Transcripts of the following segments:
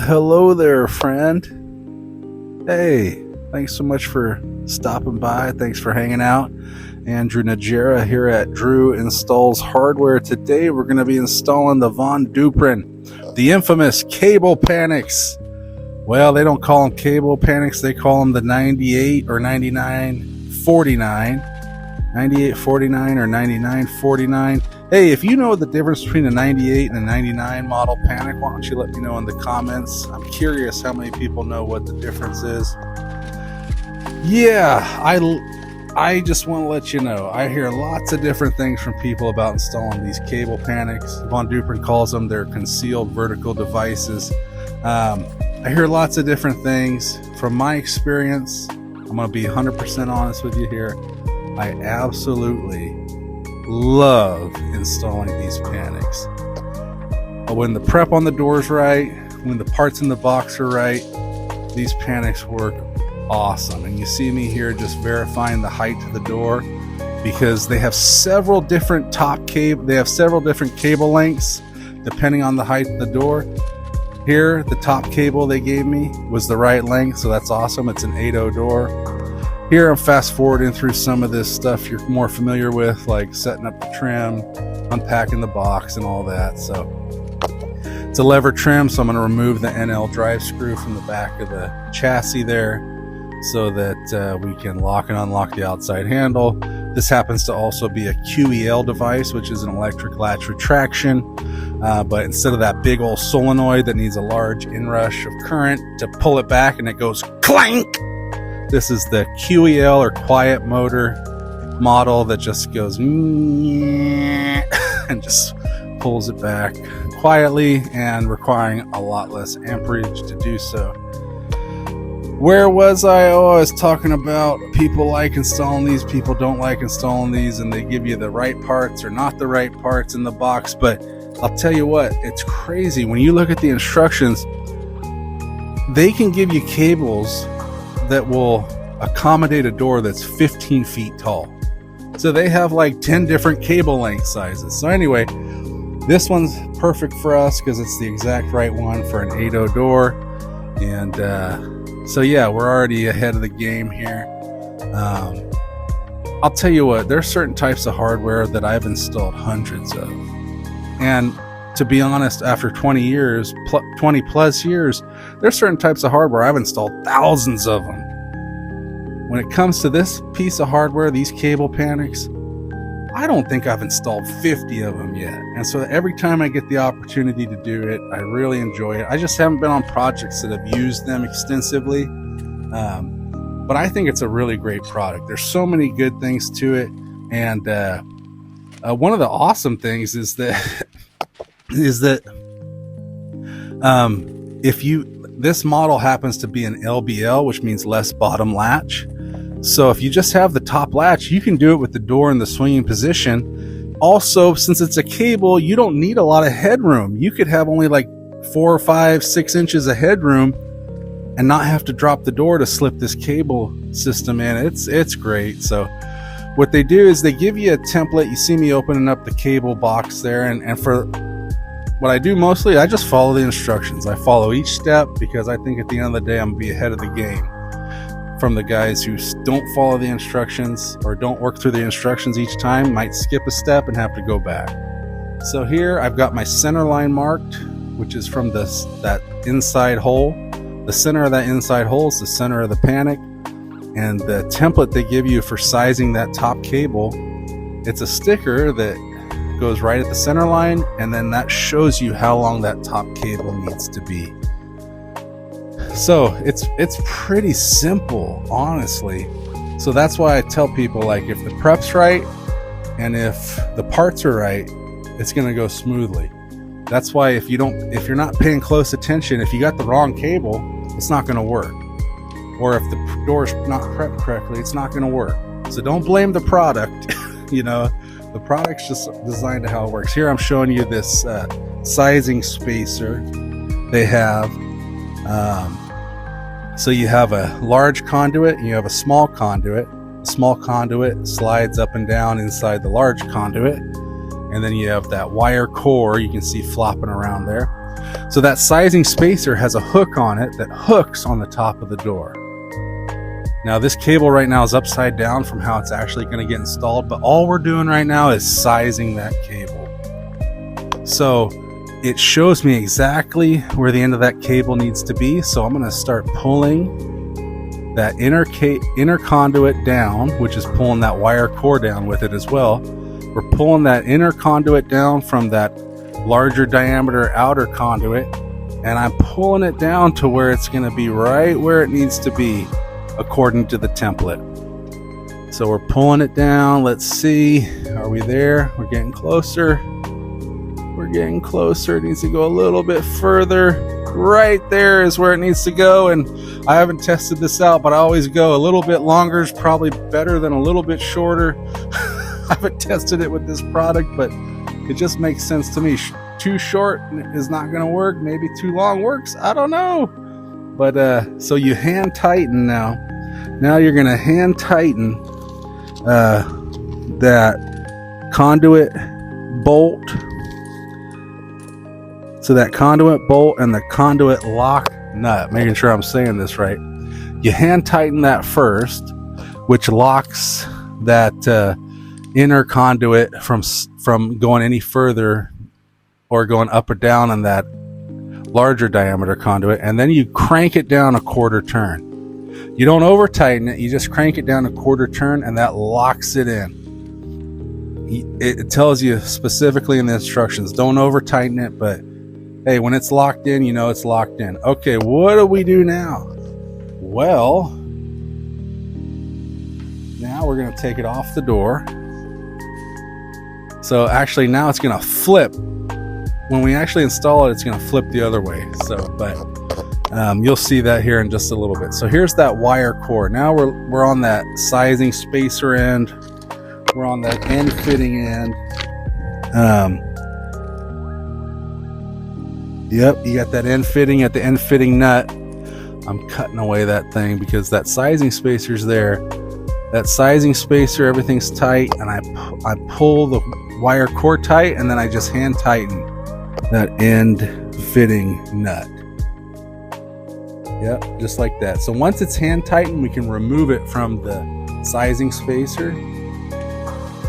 Hello there, friend. Hey, thanks so much for stopping by. Thanks for hanging out. Andrew Najera here at Drew Installs Hardware. Today we're going to be installing the Von Duprin, the infamous cable panics. Well, they don't call them cable panics. They call them the 98 or 9949. 9849 or 9949. Hey, if you know the difference between a 98 and a 99 model panic, why don't you let me know in the comments? I'm curious how many people know what the difference is. Yeah, I just want to let you know, I hear lots of different things from people about installing these cable panics. Von Duprin calls them their concealed vertical devices. I hear lots of different things. From my experience, I'm going to be 100% honest with you here. I absolutely love installing these panics. But when the prep on the door's right, when the parts in the box are right, these panics work awesome. And you see me here just verifying the height of the door because they have several different cable lengths depending on the height of the door. Here, the top cable they gave me was the right length, so that's awesome. It's an 8.0 door. Here I'm fast forwarding through some of this stuff you're more familiar with, like setting up the trim, unpacking the box and all that. So it's a lever trim, so I'm going to remove the NL drive screw from the back of the chassis there so that we can lock and unlock the outside handle. This happens to also be a QEL device, which is an electric latch retraction. But instead of that big old solenoid that needs a large inrush of current to pull it back and it goes clank, this is the QEL or quiet motor model that just goes and just pulls it back quietly and requiring a lot less amperage to do so. Where was I? Oh, I was talking about people like installing these, people don't like installing these, and they give you the right parts or not the right parts in the box. But I'll tell you what, it's crazy. When you look at the instructions, they can give you cables that will accommodate a door that's 15 feet tall. So they have like 10 different cable length sizes. So anyway, this one's perfect for us because it's the exact right one for an 8.0 door. And so yeah, we're already ahead of the game here. I'll tell you what, there's certain types of hardware that I've installed hundreds of. And to be honest, after 20 plus years, there's certain types of hardware I've installed thousands of them. When it comes to this piece of hardware, these cable panics, I don't think I've installed 50 of them yet. And so every time I get the opportunity to do it, I really enjoy it. I just haven't been on projects that have used them extensively. But I think it's a really great product. There's so many good things to it. And one of the awesome things is that this model happens to be an LBL, which means less bottom latch. So if you just have the top latch, you can do it with the door in the swinging position. Also, since it's a cable, you don't need a lot of headroom. You could have only like 4 or 5, 6 inches of headroom and not have to drop the door to slip this cable system in. It's great. So what they do is they give you a template. You see me opening up the cable box there, and for what I do mostly, I just follow the instructions. I follow each step because I think at the end of the day, I'm going to be ahead of the game from the guys who don't follow the instructions or don't work through the instructions each time, might skip a step and have to go back. So here I've got my center line marked, which is from that inside hole. The center of that inside hole is the center of the panic. And the template they give you for sizing that top cable, it's a sticker that goes right at the center line, and then that shows you how long that top cable needs to be. So it's pretty simple, honestly. So that's why I tell people, like, if the prep's right and if the parts are right, it's going to go smoothly. That's why if you're not paying close attention, if you got the wrong cable, it's not going to work. Or if the door's not prepped correctly, it's not going to work. So don't blame the product. The product's just designed to how it works. Here I'm showing you this sizing spacer they have. So you have a large conduit and you have a small conduit. The small conduit slides up and down inside the large conduit. and then you have that wire core you can see flopping around there. So that sizing spacer has a hook on it that hooks on the top of the door. Now this cable right now is upside down from how it's actually going to get installed, but all we're doing right now is sizing that cable. So it shows me exactly where the end of that cable needs to be. So I'm going to start pulling that inner conduit down, which is pulling that wire core down with it as well. We're pulling that inner conduit down from that larger diameter outer conduit, and I'm pulling it down to where it's going to be right where it needs to be according to the template. So we're pulling it down. Let's see, are we there? We're getting closer. We're getting closer. It needs to go a little bit further. Right there is where it needs to go. And I haven't tested this out, but I always go a little bit longer is probably better than a little bit shorter. I haven't tested it with this product, but it just makes sense to me. Too short is not going to work. Maybe too long works. I don't know. But so you hand tighten now. Now you're going to hand tighten that conduit bolt. So that conduit bolt and the conduit lock nut, making sure I'm saying this right. You hand tighten that first, which locks that inner conduit from going any further or going up or down on that larger diameter conduit, and then you crank it down a quarter turn. You don't over tighten it, you just crank it down a quarter turn, and that locks it in. It tells you specifically in the instructions, don't over tighten it, but hey, when it's locked in, you know it's locked in. Okay, what do we do now? Well, now we're going to take it off the door. So actually now it's going to flip. When we actually install it, it's going to flip the other way. So, but you'll see that here in just a little bit. So here's that wire core. Now we're on that sizing spacer end. We're on that end fitting end. Yep, you got that end fitting at the end fitting nut. I'm cutting away that thing because that sizing spacer's there. That sizing spacer, everything's tight, and I pull the wire core tight, and then I just hand tighten that end fitting nut. Yep, just like that. So once it's hand tightened, we can remove it from the sizing spacer.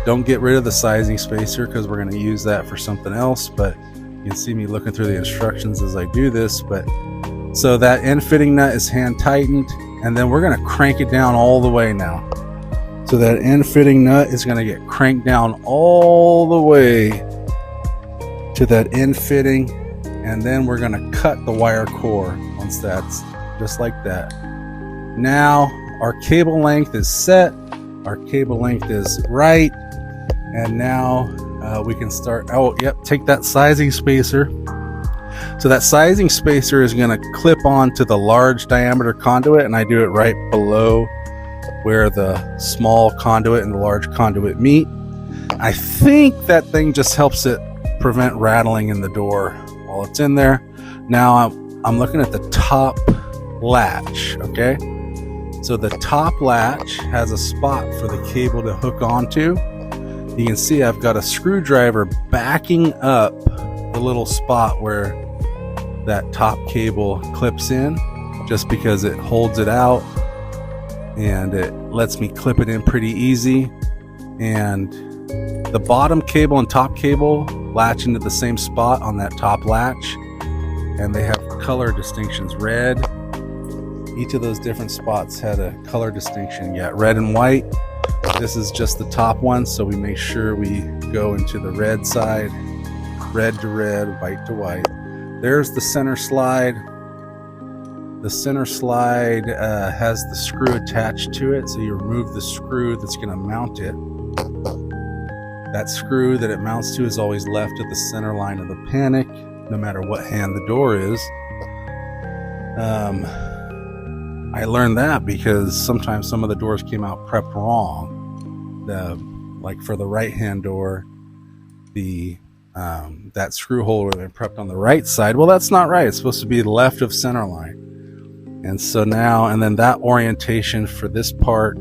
Don't get rid of the sizing spacer because we're going to use that for something else, but you can see me looking through the instructions as I do this. But so that end fitting nut is hand tightened, and then we're going to crank it down all the way now. So that end fitting nut is going to get cranked down all the way to that end fitting, and then we're going to cut the wire core once that's just like that. Now our cable length is set, our cable length is right, and now we can start. Oh yep, take that sizing spacer. So that sizing spacer is going to clip on to the large diameter conduit, and I do it right below where the small conduit and the large conduit meet. I think that thing just helps it prevent rattling in the door while it's in there. Now I'm looking at the top latch. Okay, so the top latch has a spot for the cable to hook onto. You can see I've got a screwdriver backing up the little spot where that top cable clips in, just because it holds it out and it lets me clip it in pretty easy. And the bottom cable and top cable latch into the same spot on that top latch, and they have color distinctions. Red, each of those different spots had a color distinction. You got red and white. This is just the top one, so we make sure we go into the red side, red to red, white to white. There's the center slide. The center slide has the screw attached to it, so you remove the screw that's going to mount it. That screw that it mounts to is always left at the center line of the panic, no matter what hand the door is. I learned that because sometimes some of the doors came out prepped wrong. Like for the right hand door, that screw hole would have been prepped on the right side. Well, that's not right. It's supposed to be left of center line. And so now, and then that orientation for this part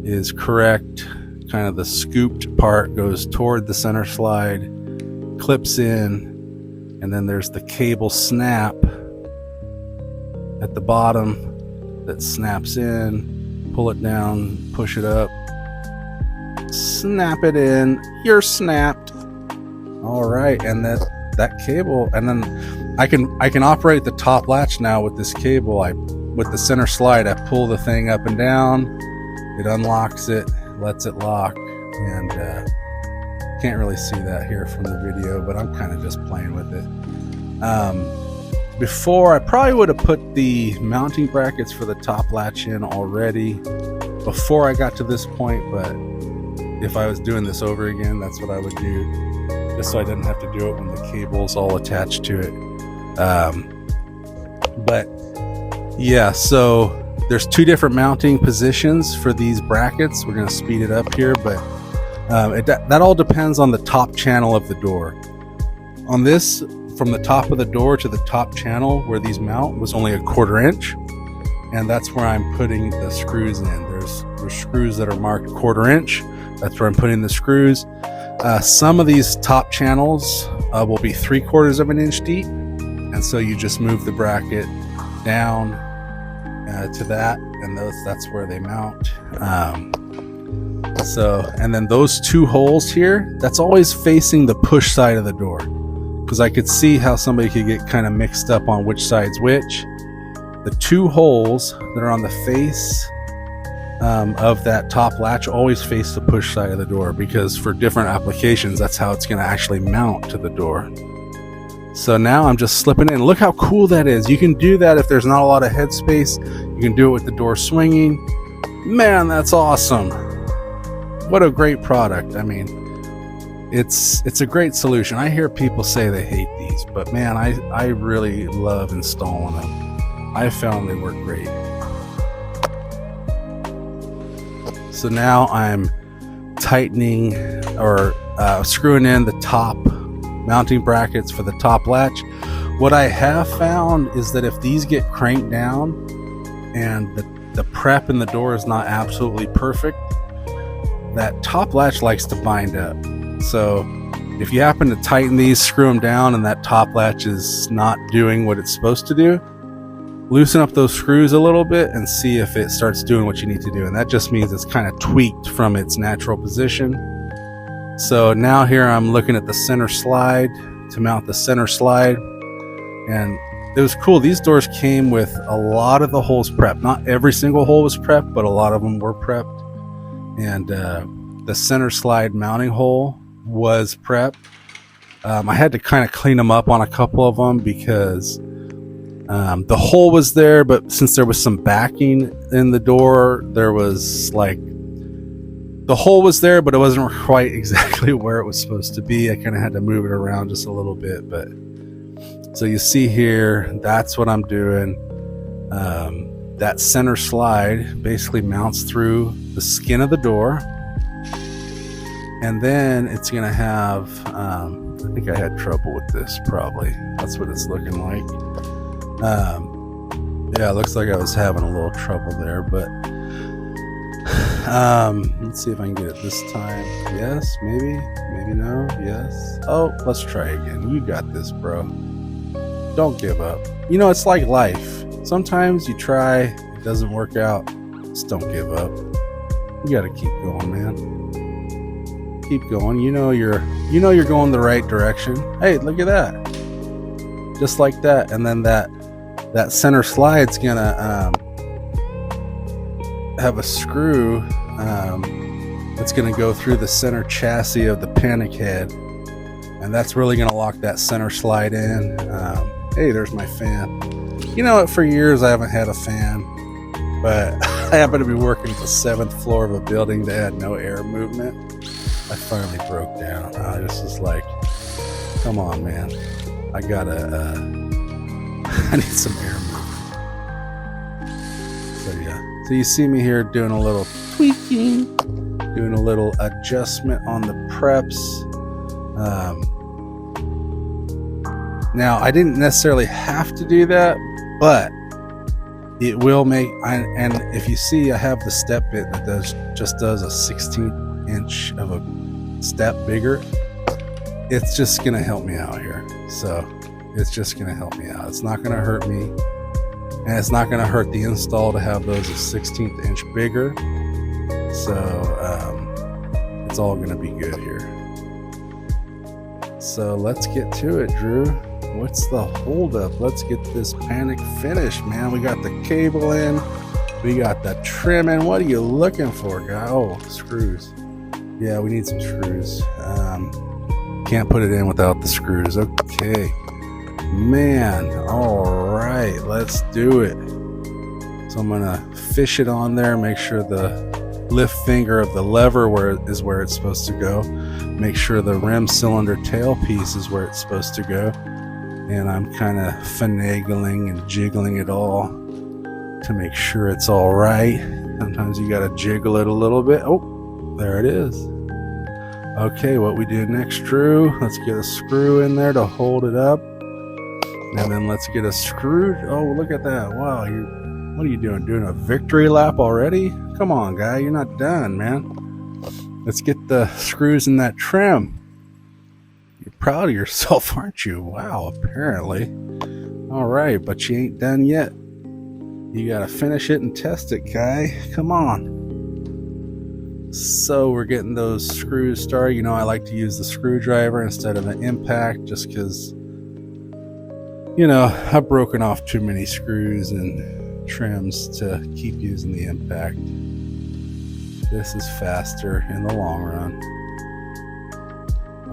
is correct kind of the scooped part goes toward the center slide, clips in, and then there's the cable snap at the bottom that snaps in. Pull it down, push it up, snap it in, you're snapped. All right, and that cable, and then I can operate the top latch now with this cable. With the center slide, I pull the thing up and down, it unlocks it, lets it lock, and can't really see that here from the video, but I'm kind of just playing with it. Before, I probably would have put the mounting brackets for the top latch in already before I got to this point, but if I was doing this over again, that's what I would do, just so I didn't have to do it when the cable's all attached to it. But yeah, so there's two different mounting positions for these brackets. We're going to speed it up here, but that all depends on the top channel of the door. On this, from the top of the door to the top channel where these mount was only 1/4 inch, and that's where I'm putting the screws in. There's screws that are marked 1/4 inch. That's where I'm putting the screws. Some of these top channels will be 3/4 of an inch deep, and so you just move the bracket down to that, and that's where they mount. And then those two holes here, that's always facing the push side of the door, because I could see how somebody could get kind of mixed up on which side's which. The two holes that are on the face of that top latch always face the push side of the door, because for different applications, that's how it's going to actually mount to the door. So now I'm just slipping in. Look how cool that is. You can do that if there's not a lot of headspace. You can do it with the door swinging. Man, that's awesome. What a great product. I mean, it's a great solution. I hear people say they hate these, but man, I really love installing them. I found they work great. So now I'm tightening or screwing in the top mounting brackets for the top latch. What I have found is that if these get cranked down and the prep in the door is not absolutely perfect, that top latch likes to bind up. So if you happen to tighten these, screw them down, and that top latch is not doing what it's supposed to do, loosen up those screws a little bit and see if it starts doing what you need to do. And that just means it's kind of tweaked from its natural position. So now here I'm looking at the center slide to mount the center slide, and it was cool. These doors came with a lot of the holes prepped. Not every single hole was prepped, but a lot of them were prepped. And the center slide mounting hole was prepped. I had to kind of clean them up on a couple of them because the hole was there, but since there was some backing in the door, there was like, the hole was there, but it wasn't quite exactly where it was supposed to be. I kind of had to move it around just a little bit. But so you see here, that's what I'm doing. That center slide basically mounts through the skin of the door, and then it's gonna have I think I had trouble with this, probably. That's what it's looking like. Yeah, it looks like I was having a little trouble there, but let's see if I can get it this time. Yes, maybe no, yes. Oh, let's try again. You got this, bro. Don't give up. You know, it's like life. Sometimes you try, it doesn't work out. Just don't give up. You gotta keep going, man. Keep going. You know you're going the right direction. Hey, look at that. Just like that. And then that center slide's gonna have a screw that's gonna go through the center chassis of the panic head, and that's really gonna lock that center slide in. Hey, there's my fan. You know what, for years I haven't had a fan, but I happen to be working at the 7th floor of a building that had no air movement. I finally broke down. I just was like, come on, man, I gotta I need some air movement. So yeah, so you see me here doing a little tweaking, doing a little adjustment on the preps. Now I didn't necessarily have to do that, but it will make, and if you see, I have the step bit that just does a 1/16 inch of a step bigger, it's just going to help me out here. So it's just going to help me out. It's not going to hurt me, and it's not going to hurt the install to have those a 16th inch bigger. So it's all going to be good here. So let's get to it, Drew. What's the holdup? Let's get this panic finished, man. We got the cable in. We got the trim in. What are you looking for, guy? Oh, screws. Yeah, we need some screws. Can't put it in without the screws. Okay. Man, all right. Let's do it. So I'm going to fish it on there. Make sure the lift finger of the lever is where it's supposed to go. Make sure the rim cylinder tailpiece is where it's supposed to go. And I'm kind of finagling and jiggling it all to make sure it's all right. Sometimes you got to jiggle it a little bit. Oh, there it is. Okay, what we do next, Drew, let's get a screw in there to hold it up. And then let's get a screw. Oh, look at that. Wow, what are you doing? Doing a victory lap already? Come on, guy, you're not done, man. Let's get the screws in that trim. You're proud of yourself, aren't you? Wow, apparently. All right, but you ain't done yet. You gotta finish it and test it, guy. Come on. So we're getting those screws started. You know, I like to use the screwdriver instead of an impact just because, you know, I've broken off too many screws and trims to keep using the impact. This is faster in the long run.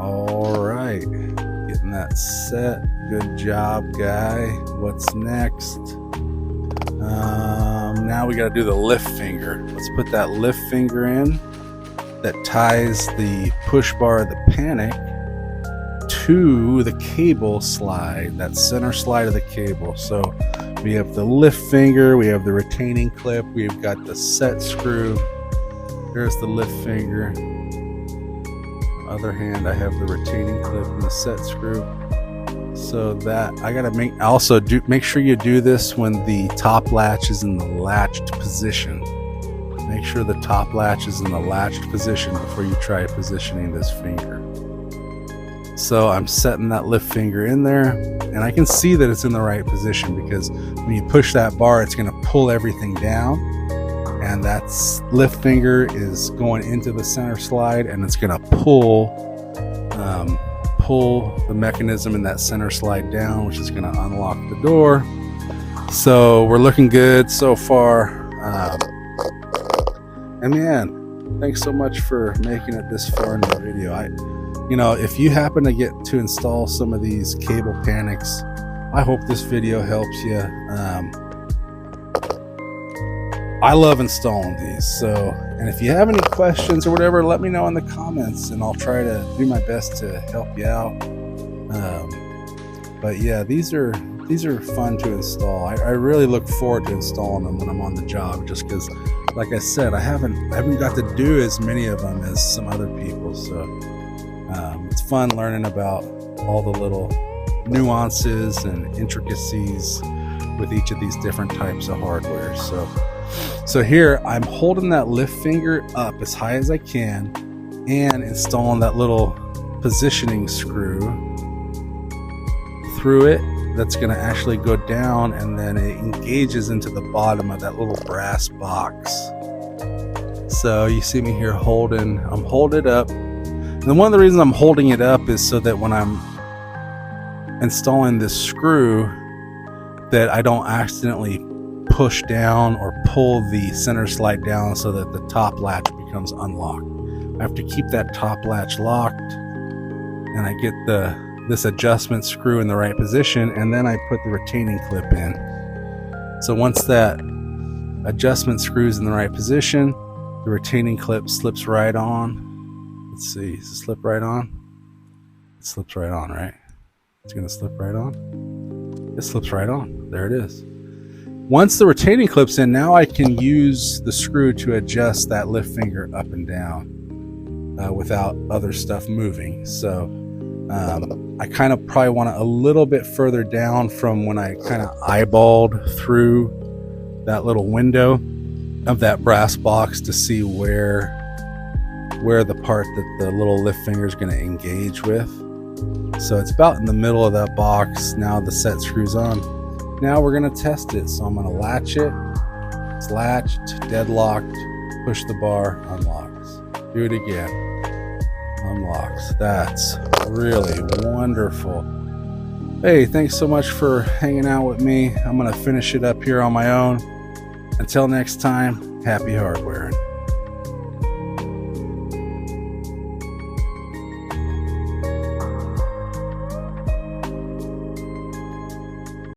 All right, getting that set. Good job, guy. What's next? Now we got to do the lift finger. Let's put that lift finger in that ties the push bar of the panic to the cable slide, that center slide of the cable. So we have the lift finger, we have the retaining clip, we've got the set screw. There's the lift finger. Other hand, I have the retaining clip and the set screw. So that I gotta make sure you do this when the top latch is in the latched position. Make sure the top latch is in the latched position before you try positioning this finger. So I'm setting that lift finger in there, and I can see that it's in the right position because when you push that bar, it's gonna pull everything down, and that lift finger is going into the center slide, and it's gonna pull the mechanism in that center slide down, which is going to unlock the door. So we're looking good so far. And man, thanks so much for making it this far in the video. If you happen to get to install some of these cable panics, I hope this video helps you. I love installing these, and if you have any questions or whatever, let me know in the comments and I'll try to do my best to help you out. But yeah, these are fun to install. I really look forward to installing them when I'm on the job, just because, like I said, I haven't got to do as many of them as some other people. So it's fun learning about all the little nuances and intricacies with each of these different types of hardware. So here I'm holding that lift finger up as high as I can and installing that little positioning screw through it. That's going to actually go down, and then it engages into the bottom of that little brass box. So you see me here I'm holding it up. And one of the reasons I'm holding it up is so that when I'm installing this screw, that I don't accidentally push down or pull the center slide down so that the top latch becomes unlocked. I have to keep that top latch locked, and I get this adjustment screw in the right position, and then I put the retaining clip in. So once that adjustment screws in the right position, the retaining clip slips right on. Let's see, does it slip right on? It slips right on, right? It's gonna slip right on. It slips right on. There it is. Once the retaining clip's in, now I can use the screw to adjust that lift finger up and down without other stuff moving. So I kind of probably want it a little bit further down from when I kind of eyeballed through that little window of that brass box to see where where the part that the little lift finger is going to engage with. So it's about in the middle of that box. Now the set screws on. Now we're going to test it. So I'm going to latch it. It's latched, deadlocked, push the bar, unlocks. Do it again. Unlocks. That's really wonderful. Hey, thanks so much for hanging out with me. I'm going to finish it up here on my own. Until next time, happy hardwaring.